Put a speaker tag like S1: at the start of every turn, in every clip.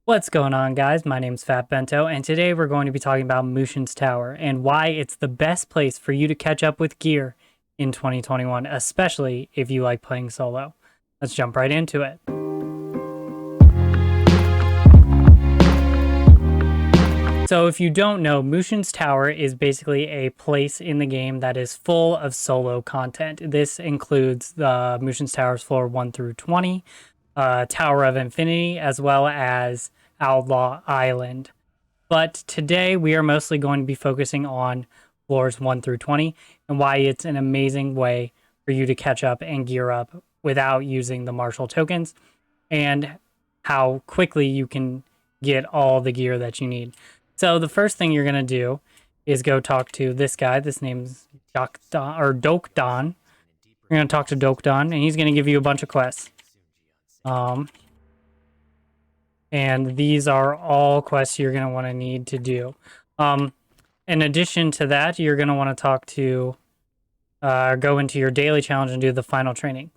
S1: What's going on, guys? My name's Fat Bento, and today we're going to be talking about Mushin's Tower and why it's the best place for you to catch up with gear in 2021, especially if you like playing solo. Let's jump right into it. So if you don't know, Mushin's Tower is basically a place in the game that is full of solo content. This includes the Mushin's Towers floor 1 through 20, Tower of Infinity, as well as Outlaw Island. But today we are mostly going to be focusing on floors 1 through 20 and why it's an amazing way for you to catch up and gear up without using the martial tokens, and how quickly you can get all the gear that you need. So the first thing you're going to do is go talk to this guy. This name's Dokdan. You're going to talk to Dokdan, and he's going to give you a bunch of quests. And these are all quests you're going to want to need to do. In addition to that, you're going to want to talk to, go into your daily challenge and do the final training.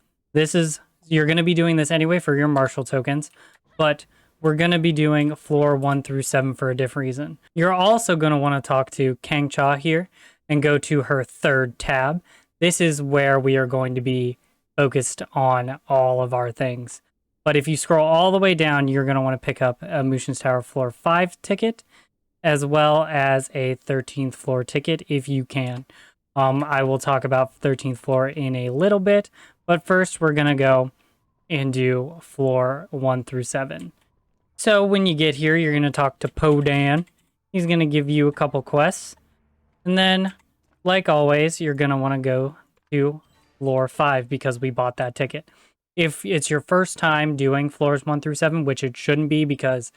S1: You're going to be doing this anyway for your martial tokens, but we're going to be doing floor 1 through 7 for a different reason. You're also going to want to talk to Kang Cha here and go to her third tab. This is where we are going to be focused on all of our things. But if you scroll all the way down, you're going to want to pick up a Mushin's Tower floor 5 ticket, as well as a 13th floor ticket if you can. I will talk about 13th floor in a little bit, but first we're going to go and do floor 1 through 7. So when you get here, you're going to talk to Podan. He's going to give you a couple quests. And then, like always, you're going to want to go to floor 5 because we bought that ticket. If it's your first time doing floors 1 through 7, which it shouldn't be because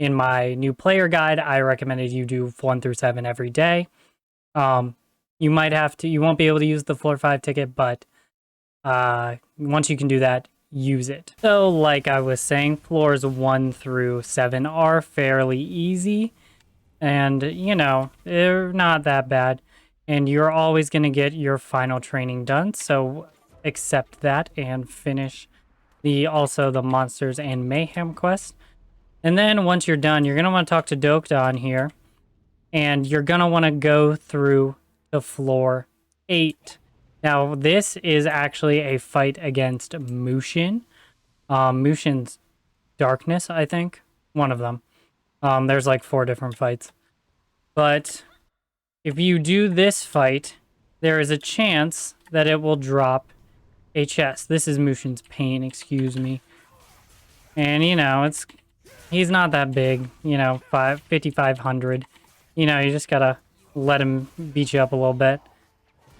S1: in my new player guide, I recommended you do 1 through 7 every day. You won't be able to use the floor 5 ticket, but once you can do that, use it. So like I was saying, floors 1 through 7 are fairly easy, and they're not that bad, and you're always going to get your final training done, so accept that and finish also the monsters and mayhem quest. And then once you're done, you're going to want to talk to Dokdan here, and you're going to want to go through the floor 8. Now, this is actually a fight against Mushin. Mushin's Darkness, I think. One of them. There's like 4 different fights. But if you do this fight, there is a chance that it will drop a chest. This is Mushin's Pain, excuse me. And, he's not that big, 5,500. You just gotta let him beat you up a little bit.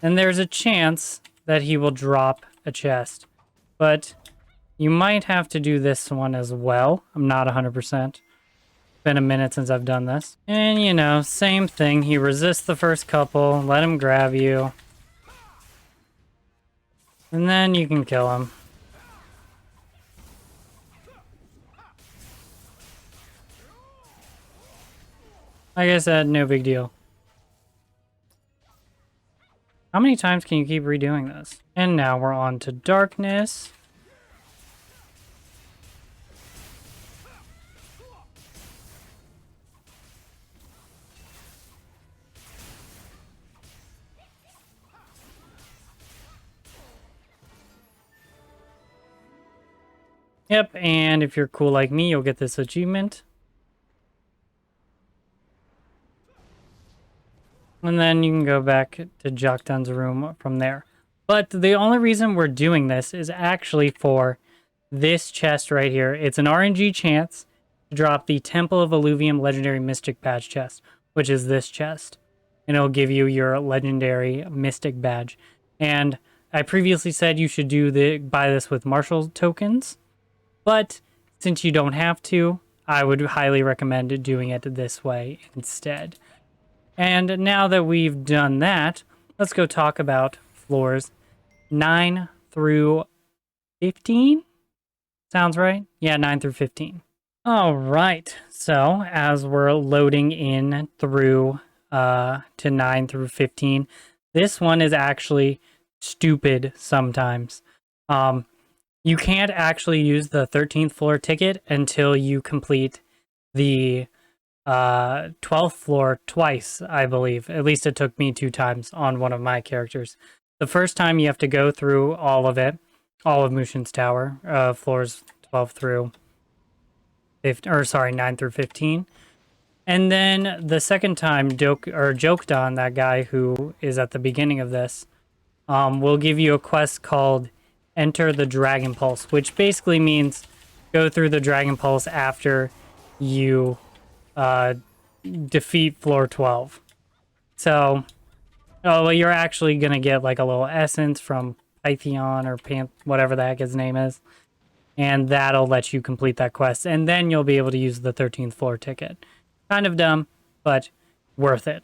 S1: And there's a chance that he will drop a chest. But you might have to do this one as well. I'm not 100%. It's been a minute since I've done this. And, same thing. He resists the first couple. Let him grab you. And then you can kill him. Like I said, no big deal. How many times can you keep redoing this? And now we're on to Darkness. Yep, and if you're cool like me, you'll get this achievement. And then you can go back to Joktan's room from there. But the only reason we're doing this is actually for this chest right here. It's an RNG chance to drop the Temple of Illuvium Legendary Mystic Badge chest, which is this chest. And it'll give you your Legendary Mystic Badge. And I previously said you should buy this with martial tokens. But since you don't have to, I would highly recommend doing it this way instead. And now that we've done that, let's go talk about floors 9 through 15. Sounds right? Yeah, 9 through 15. All right. So as we're loading in through to 9 through 15, this one is actually stupid sometimes. You can't actually use the 13th floor ticket until you complete the 12th floor twice, I believe. At least it took me 2 times on one of my characters. The first time you have to go through all of it, all of Mushin's tower, floors 12 through 15, or sorry, 9 through 15. And then the second time, Jokdon, that guy who is at the beginning of this, will give you a quest called Enter the Dragon Pulse, which basically means go through the Dragon Pulse after you defeat floor 12. So, well, you're actually going to get like a little essence from Pythion or whatever the heck his name is. And that'll let you complete that quest. And then you'll be able to use the 13th floor ticket. Kind of dumb, but worth it.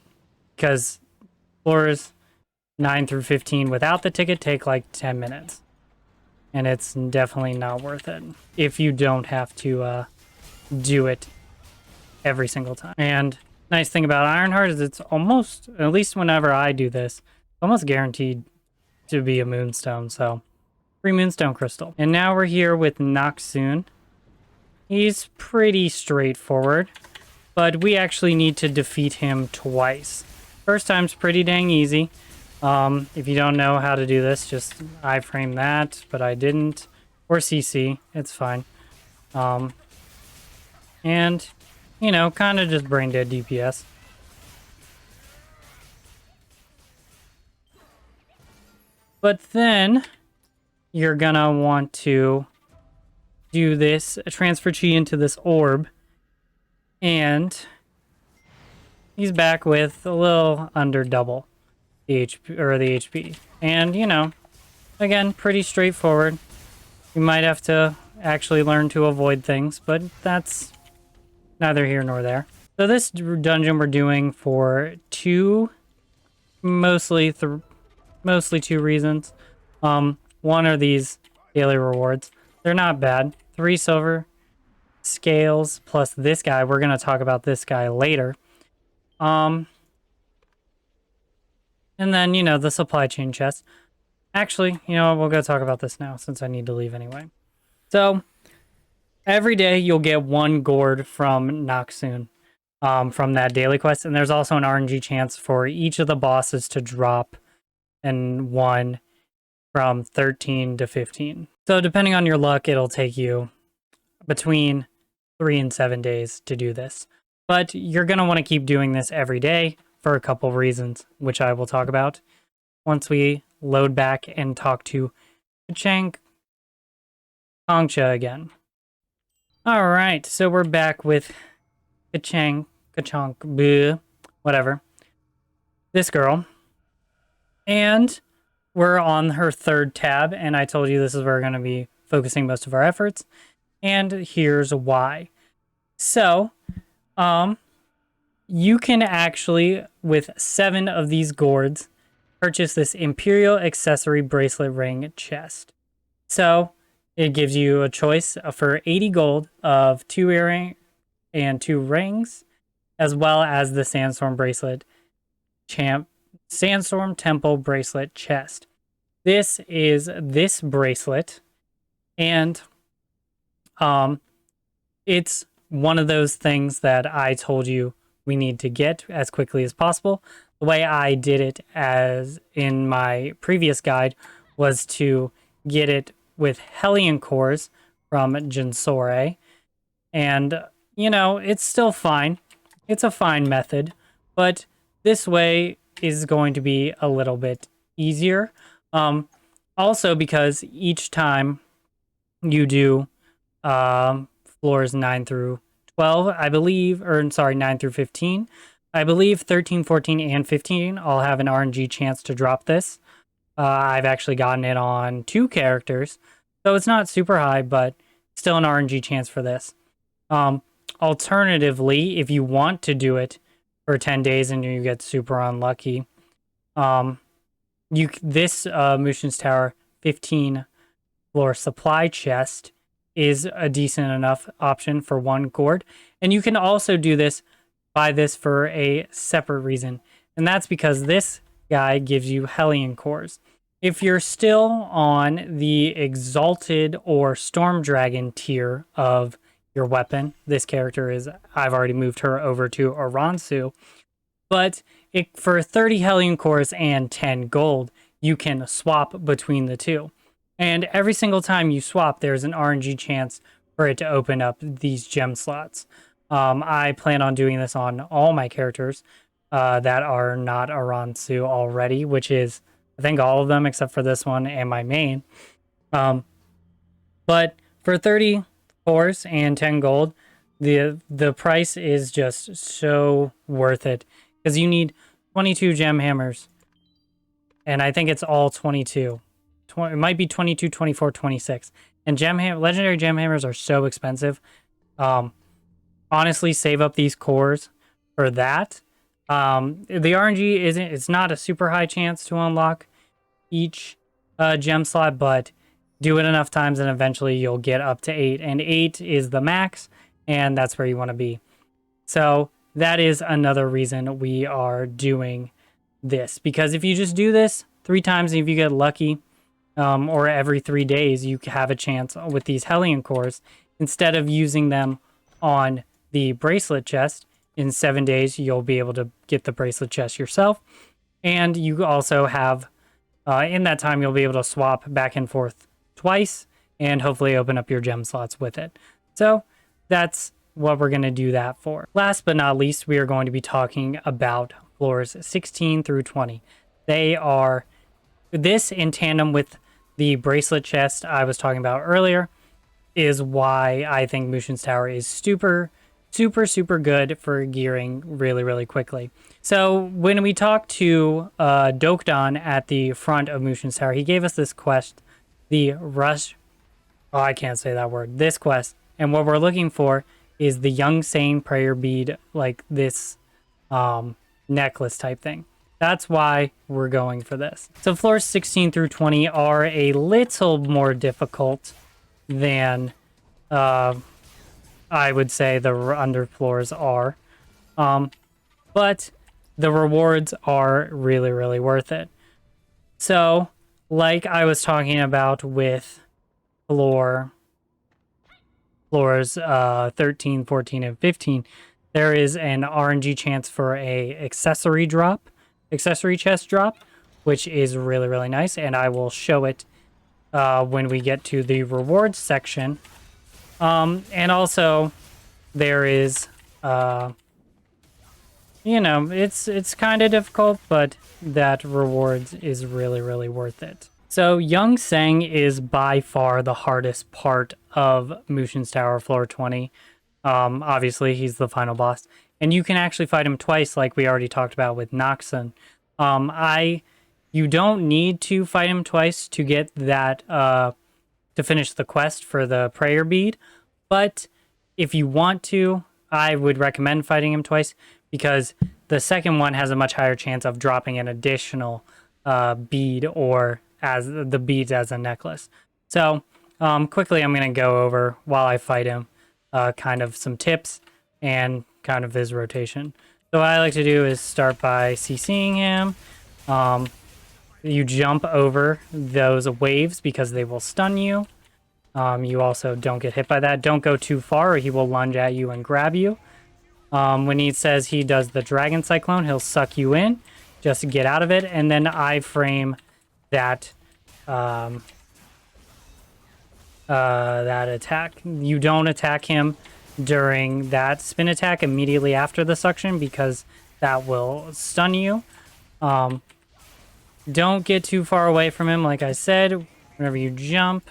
S1: Because floors 9 through 15 without the ticket take like 10 minutes. And it's definitely not worth it if you don't have to do it every single time. And nice thing about Ironheart is it's almost, at least whenever I do this, almost guaranteed to be a moonstone. So, free moonstone crystal. And now we're here with Noxun. He's pretty straightforward, but we actually need to defeat him twice. First time's pretty dang easy. If you don't know how to do this, just iframe that, but I didn't. Or CC, it's fine. And, you know, kind of just brain dead DPS. But then you're gonna want to do this, transfer chi into this orb, and he's back with a little under double the HP. And, you know, again, pretty straightforward. You might have to actually learn to avoid things, but that's neither here nor there. So this dungeon we're doing for mostly 2 reasons. One are these daily rewards. They're not bad. 3 silver scales plus this guy. We're going to talk about this guy later. And then, you know, the supply chain chest. Actually, you know, we'll go talk about this now since I need to leave anyway. So, every day you'll get 1 gourd from Noxun, from that daily quest. And there's also an RNG chance for each of the bosses to drop and 1 from 13 to 15. So depending on your luck, it'll take you between 3 and 7 days to do this. But you're going to want to keep doing this every day for a couple of reasons, which I will talk about once we load back and talk to Kachang Kongcha again. Alright, so we're back with Kachang, whatever. This girl. And we're on her 3rd tab, and I told you this is where we're going to be focusing most of our efforts. And here's why. So, you can actually, with 7 of these gourds, purchase this Imperial Accessory Bracelet Ring chest. So, it gives you a choice for 80 gold of 2 earrings and 2 rings, as well as the Sandstorm Temple Bracelet chest. This is this bracelet, and it's one of those things that I told you we need to get as quickly as possible. The way I did it as in my previous guide was to get it with Hellion cores from Jinsore. And, you know, it's still fine. It's a fine method, but this way is going to be a little bit easier. Also because each time you do floors 9 through 12, I believe, or sorry, 9 through 15, I believe 13, 14, and 15 all have an RNG chance to drop this. I've actually gotten it on 2 characters, so it's not super high, but still an RNG chance for this. Alternatively, if you want to do it for 10 days and you get super unlucky, this Mushin's Tower 15 floor supply chest is a decent enough option for 1 gourd. And you can also buy this for a separate reason. And that's because this guy gives you Hellion cores. If you're still on the Exalted or Storm Dragon tier of your weapon. This character is, I've already moved her over to Aransu, but for 30 Hellion cores and 10 gold, you can swap between the two. And every single time you swap, there's an RNG chance for it to open up these gem slots. I plan on doing this on all my characters that are not Aransu already, which is, I think, all of them except for this one and my main. But for 30 cores and 10 gold, the price is just so worth it because you need 22 gem hammers, and I think it's all 22. It might be 22, 24, 26. And legendary gem hammers are so expensive. Honestly, save up these cores for that. The RNG it's not a super high chance to unlock each gem slot, but do it enough times and eventually you'll get up to 8. And 8 is the max, and that's where you want to be. So that is another reason we are doing this. Because if you just do this 3 times, and if you get lucky, or every 3 days, you have a chance with these Hellion cores. Instead of using them on the bracelet chest, in 7 days, you'll be able to get the bracelet chest yourself. And you also have, in that time, you'll be able to swap back and forth twice and hopefully open up your gem slots with it. So that's what we're going to do that for. Last but not least, we are going to be talking about floors 16 through 20. They are this in tandem with the bracelet chest I was talking about earlier is why I think Mushin's Tower is super good for gearing really quickly. So when we talked to Dokdan at the front of Mushin's Tower, he gave us this quest, the Rush... Oh, I can't say that word. This quest. And what we're looking for is the Yunsang prayer bead, like this necklace type thing. That's why we're going for this. So floors 16 through 20 are a little more difficult than I would say the under floors are. But the rewards are really worth it. So, like I was talking about with floors 13, 14, and 15, there is an RNG chance for a accessory chest drop, which is really nice, and I will show it when we get to the rewards section. And also there is it's kind of difficult, but that rewards is really worth it. So Yunsang is by far the hardest part of Mushin's Tower floor 20. Obviously he's the final boss, and you can actually fight him twice, like we already talked about with Noxon. You don't need to fight him twice to get that to finish the quest for the prayer bead, but if you want to, I would recommend fighting him twice, because the second one has a much higher chance of dropping an additional bead, or as the beads as a necklace. So quickly I'm going to go over, while I fight him, kind of some tips and kind of his rotation. So what I like to do is start by CCing him. You jump over those waves because they will stun you. You also don't get hit by that. Don't go too far or he will lunge at you and grab you. When he says he does the Dragon Cyclone, he'll suck you in just to get out of it. And then I frame that that attack. You don't attack him during that spin attack immediately after the suction because that will stun you. Don't get too far away from him, like I said. Whenever you jump,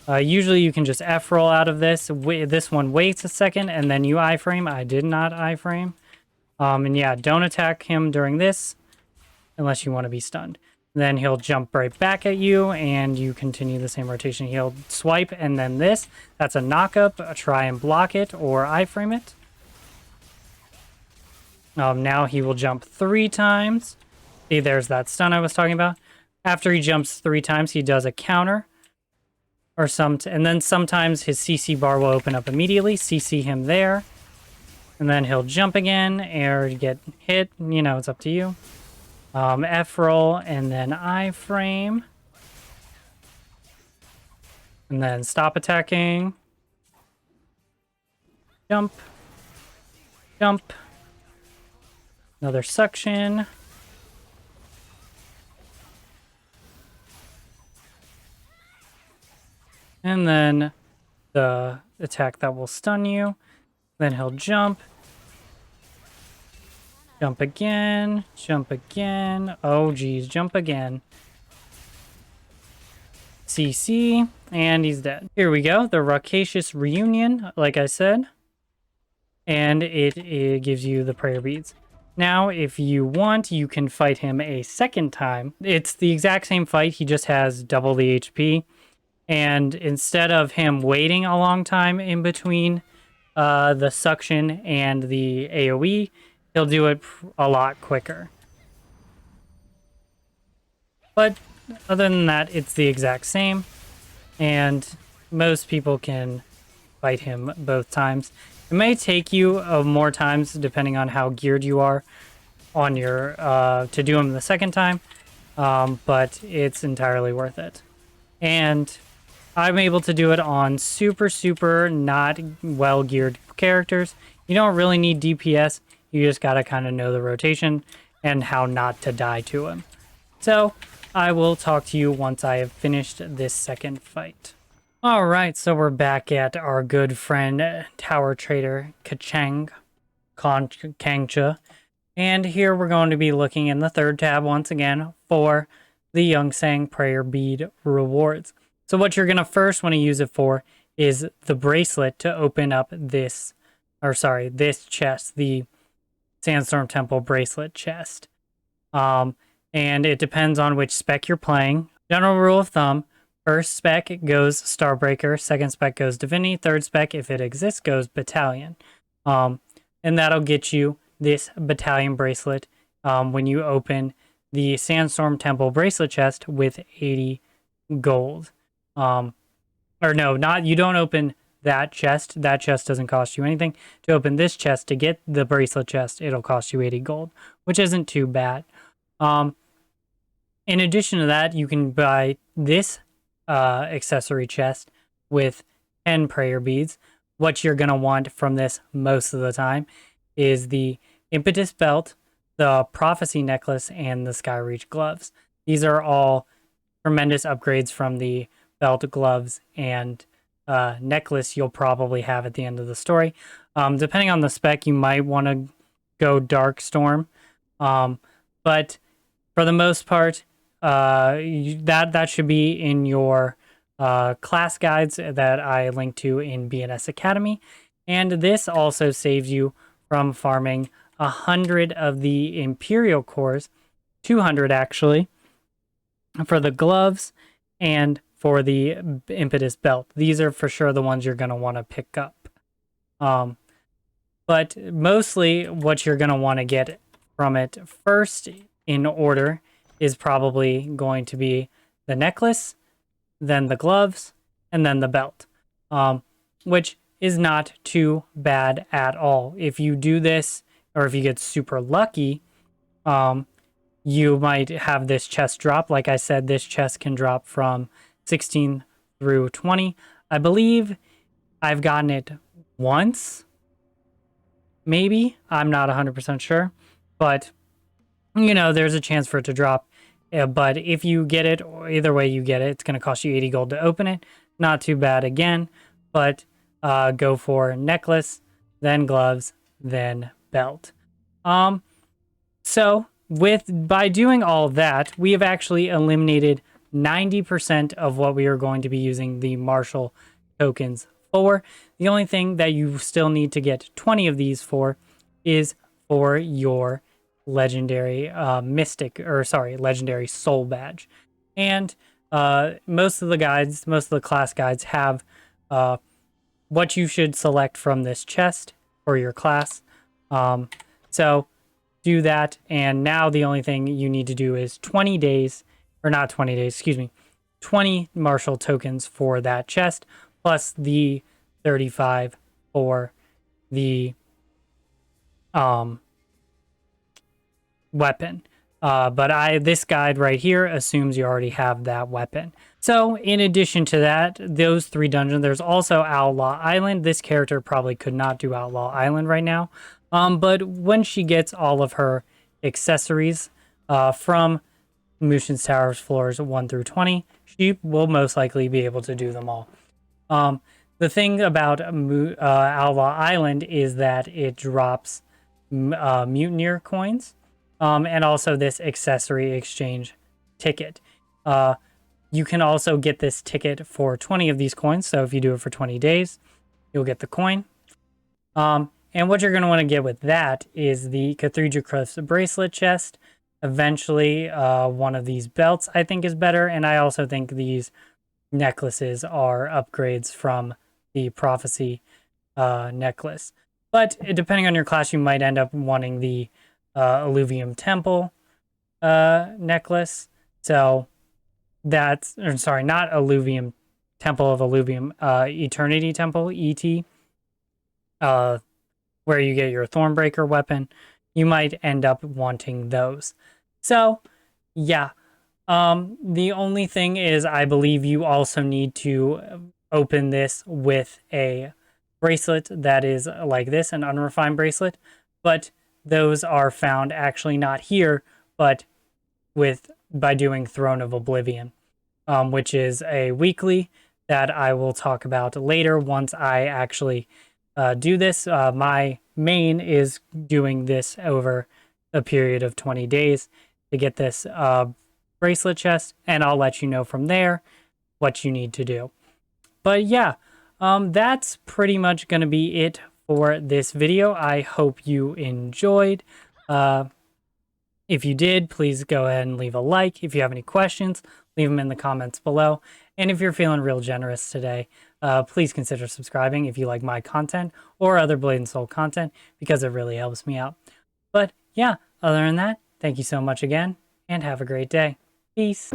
S1: usually you can just F roll out of this. This one waits a second and then you iframe. I did not iframe. And yeah, don't attack him during this unless you want to be stunned. Then he'll jump right back at you and you continue the same rotation. He'll swipe and then this. That's a knockup. Try and block it or iframe it. Now he will jump 3 times. See, there's that stun I was talking about. After he jumps 3 times, he does a counter. And then sometimes his CC bar will open up immediately. CC him there. And then he'll jump again or get hit. You know, it's up to you. F roll and then iframe. And then stop attacking. Jump. Jump. Another suction. And then the attack that will stun you. Then he'll jump. Jump again. Jump again. Oh, geez. Jump again. CC. And he's dead. Here we go. The Rapacious Reunion, like I said. And it gives you the prayer beads. Now, if you want, you can fight him a second time. It's the exact same fight. He just has double the HP. And instead of him waiting a long time in between the suction and the AoE, he'll do it a lot quicker. But other than that, it's the exact same. And most people can fight him both times. It may take you more times depending on how geared you are on your to do him the second time, but it's entirely worth it. And I'm able to do it on super not well geared characters. You don't really need DPS. You just gotta kind of know the rotation and how not to die to him. So I will talk to you once I have finished this second fight. Alright, so we're back at our good friend Tower Trader Kangcha. And here we're going to be looking in the third tab once again for the Yunsang Prayer Bead rewards. So what you're going to first want to use it for is the bracelet to open up this chest, the Sandstorm Temple bracelet chest. And it depends on which spec you're playing. General rule of thumb, first spec goes Starbreaker, second spec goes Divinity, third spec, if it exists, goes Battalion. And that'll get you this Battalion bracelet when you open the Sandstorm Temple bracelet chest with 80 gold. You don't open that chest. That chest doesn't cost you anything. To open this chest, to get the bracelet chest, it'll cost you 80 gold, which isn't too bad. In addition to that, you can buy this accessory chest with 10 prayer beads. What you're going to want from this most of the time is the Impetus Belt, the Prophecy Necklace, and the Skyreach Gloves. These are all tremendous upgrades from the belt, gloves, and necklace you'll probably have at the end of the story. Depending on the spec, you might want to go Dark Storm. But for the most part, that should be in your class guides that I linked to in BNS Academy. And this also saves you from farming 100 of the Imperial cores, 200 actually, for the gloves and for the Impetus Belt. These are for sure the ones you're going to want to pick up. But mostly what you're going to want to get from it first in order is probably going to be the necklace, then the gloves, and then the belt, which is not too bad at all. If you do this, or if you get super lucky, you might have this chest drop. Like I said, this chest can drop from 16 through 20. I believe I've gotten it once, maybe. I'm not 100% sure, but there's a chance for it to drop. But if you get it, or either way you get it, it's going to cost you 80 gold to open it. Not too bad again, but go for necklace, then gloves, then belt. So by doing all that, we have actually eliminated 90% of what we are going to be using the martial tokens for. The only thing that you still need to get 20 of these for is for your legendary legendary soul badge. And most of the class guides have what you should select from this chest for your class. So do that, and now the only thing you need to do is 20 martial tokens for that chest, plus the 35 for the weapon. But this guide right here assumes you already have that weapon. So, in addition to that, those 3 dungeons, there's also Outlaw Island. This character probably could not do Outlaw Island right now. But when she gets all of her accessories from Mushin's Towers floors 1 through 20, she will most likely be able to do them all. The thing about Outlaw Island is that it drops Mutineer coins and also this accessory exchange ticket. You can also get this ticket for 20 of these coins. So if you do it for 20 days, you'll get the coin. And what you're going to want to get with that is the Cathedral Cliffs bracelet chest. Eventually, one of these belts I think is better. And I also think these necklaces are upgrades from the Prophecy necklace. But depending on your class, you might end up wanting the Alluvium Temple necklace. So that's, or sorry, not Alluvium, Temple of Alluvium, Eternity Temple, ET, where you get your Thornbreaker weapon. You might end up wanting those. So, yeah. The only thing is, I believe you also need to open this with a bracelet that is like this, an unrefined bracelet, but those are found actually not here, but by doing Throne of Oblivion, which is a weekly that I will talk about later once I actually do this. My main is doing this over a period of 20 days to get this bracelet chest, and I'll let you know from there what you need to do. But yeah, that's pretty much going to be it for this video. I hope you enjoyed. If you did, please go ahead and leave a like. If you have any questions, leave them in the comments below. And if you're feeling real generous today, please consider subscribing if you like my content or other Blade and Soul content, because it really helps me out. But yeah, other than that, thank you so much again, and have a great day. Peace.